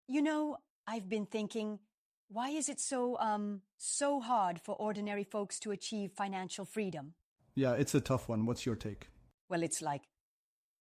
You know, I've been thinking, why is it so hard for ordinary folks to achieve financial freedom? Yeah, it's a tough one. What's your take? Well, it's like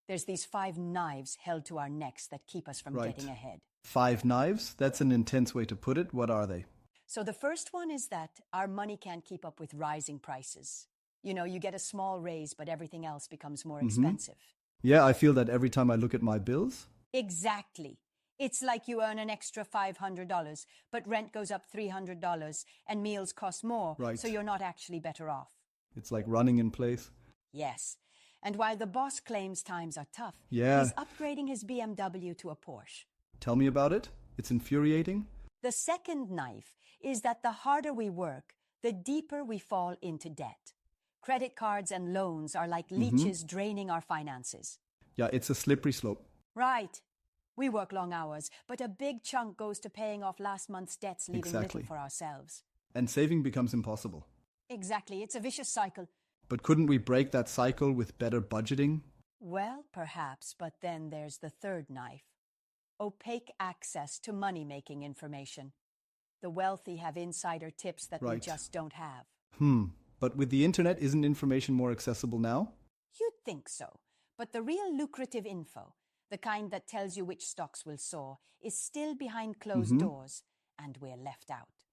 there's these 5 knives held to our necks that keep us from Right. getting ahead. 5 knives? That's an intense way to put it. What are they? So the first one is that our money can't keep up with rising prices. You know, you get a small raise, but everything else becomes more expensive. Yeah, I feel that every time I look at my bills. Exactly. It's like you earn an extra $500, but rent goes up $300 and meals cost more, Right. so you're not actually better off. It's like running in place. Yes. And while the boss claims times are tough, Yeah. he's upgrading his BMW to a Porsche. Tell me about it. It's infuriating. The second knife is that the harder we work, the deeper we fall into debt. Credit cards and loans are like leeches draining our finances. Yeah, it's a slippery slope. Right. We work long hours, but a big chunk goes to paying off last month's debts, leaving Exactly. little for ourselves. And saving becomes impossible. Exactly. It's a vicious cycle. But couldn't we break that cycle with better budgeting? Well, perhaps, but then there's the third knife. Opaque access to money-making information. The wealthy have insider tips that we Right. just don't have. But with the internet, isn't information more accessible now? You'd think so, but the real lucrative info, the kind that tells you which stocks will soar, is still behind closed doors, and we're left out.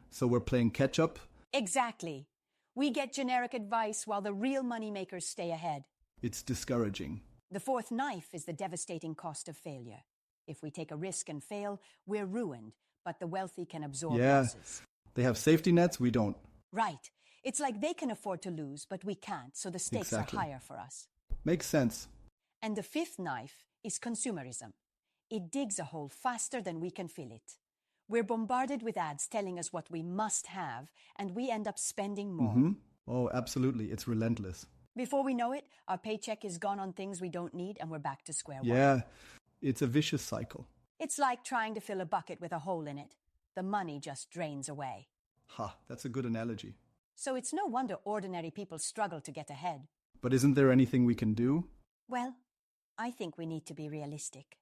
So we're playing catch up? Exactly. We get generic advice while the real moneymakers stay ahead. It's discouraging. The fourth knife is the devastating cost of failure. If we take a risk and fail, we're ruined, but the wealthy can absorb Yeah. losses. They have safety nets, we don't. Right. It's like they can afford to lose, but we can't, so the stakes Exactly. are higher for us. Makes sense. And the fifth knife is consumerism. It digs a hole faster than we can fill it. We're bombarded with ads telling us what we must have, and we end up spending more. Oh, absolutely. It's relentless. Before we know it, our paycheck is gone on things we don't need, and we're back to square one. Yeah, it's a vicious cycle. It's like trying to fill a bucket with a hole in it. The money just drains away. Ha, that's a good analogy. So it's no wonder ordinary people struggle to get ahead. But isn't there anything we can do? Well, I think we need to be realistic.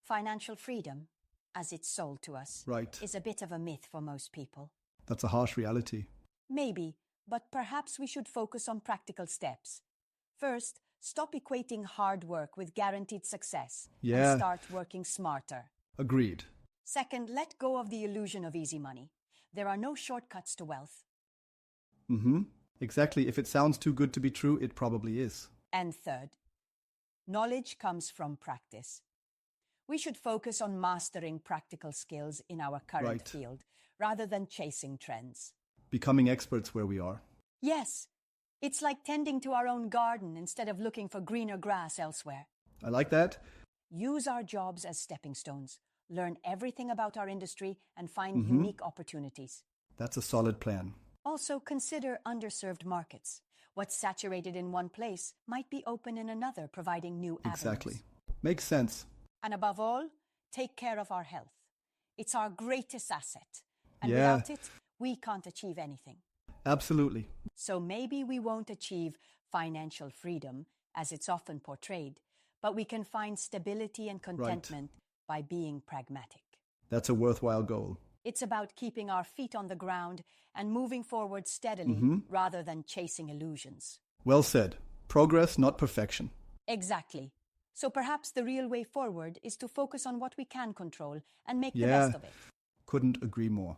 Financial freedom, as it's sold to us, Right. is a bit of a myth for most people. That's a harsh reality. Maybe, but perhaps we should focus on practical steps. First, stop equating hard work with guaranteed success Yeah. and start working smarter. Agreed. Second, let go of the illusion of easy money. There are no shortcuts to wealth. Exactly. If it sounds too good to be true, it probably is. And third, knowledge comes from practice. We should focus on mastering practical skills in our current Right. field rather than chasing trends. Becoming experts where we are. Yes, it's like tending to our own garden instead of looking for greener grass elsewhere. I like that. Use our jobs as stepping stones, learn everything about our industry, and find unique opportunities. That's a solid plan. Also, consider underserved markets. What's saturated in one place might be open in another, providing new avenues. Exactly. Makes sense. And above all, take care of our health. It's our greatest asset. And Yeah. without it, we can't achieve anything. Absolutely. So maybe we won't achieve financial freedom, as it's often portrayed, but we can find stability and contentment by being pragmatic. That's a worthwhile goal. It's about keeping our feet on the ground and moving forward steadily rather than chasing illusions. Well said. Progress, not perfection. Exactly. So perhaps the real way forward is to focus on what we can control and make the Yeah. best of it. Couldn't agree more.